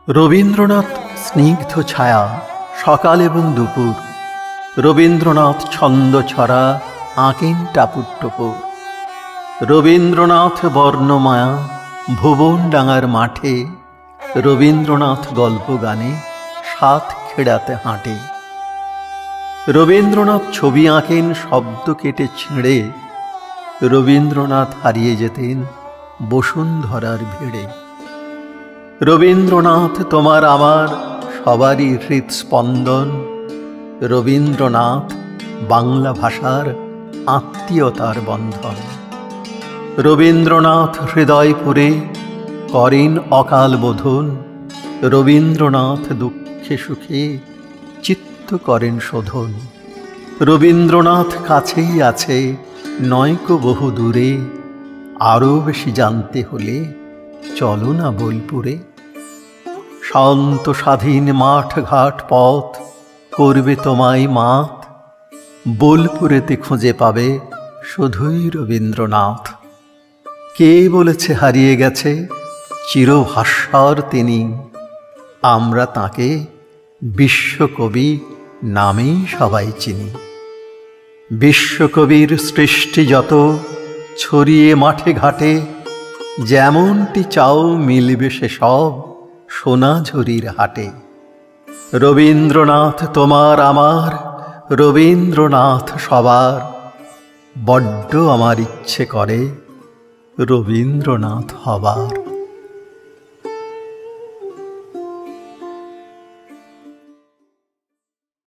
রবীন্দ্রনাথ স্নিগ্ধ ছায়া সকাল এবং দুপুর। রবীন্দ্রনাথ ছন্দ ছড়া আঁকেন টাপুর টুপুর। রবীন্দ্রনাথ বর্ণমায়া ভুবন ডাঙার মাঠে। রবীন্দ্রনাথ গল্প গানে সাত খেড়াতে হাঁটে। রবীন্দ্রনাথ ছবি আঁকেন শব্দ কেটে ছিঁড়ে। রবীন্দ্রনাথ হারিয়ে যেতেন বসুন্ধরার ভিড়ে। রবীন্দ্রনাথ তোমার আমার সবারই হৃৎস্পন্দন। রবীন্দ্রনাথ বাংলা ভাষার আত্মীয়তার বন্ধন। রবীন্দ্রনাথ হৃদয়পুরে করেন অকাল বোধন। রবীন্দ্রনাথ দুঃখে সুখে চিত্ত করেন শোধন। রবীন্দ্রনাথ কাছেই আছে নয়কো বহু দূরে। আরও বেশি জানতে হলে চলো না বোলপুরে। শান্ত স্বাধীন মাঠ ঘাট পথ করবে তোমায় মাত। বোলপুরেতে খুঁজে পাবে শুধুই রবীন্দ্রনাথ। কে বলেছে হারিয়ে গেছে চিরভাস্বর তিনি। আমরা তাঁকে বিশ্বকবি নামেই সবাই চিনি। বিশ্বকবির সৃষ্টি যত ছড়িয়ে মাঠে ঘাটে। যেমনটি চাও মিলবে সে সব সোনাঝুরির হাটে। রবীন্দ্রনাথ তোমার আমার রবীন্দ্রনাথ সবার। বড্ড আমার ইচ্ছে করে রবীন্দ্রনাথ হবার।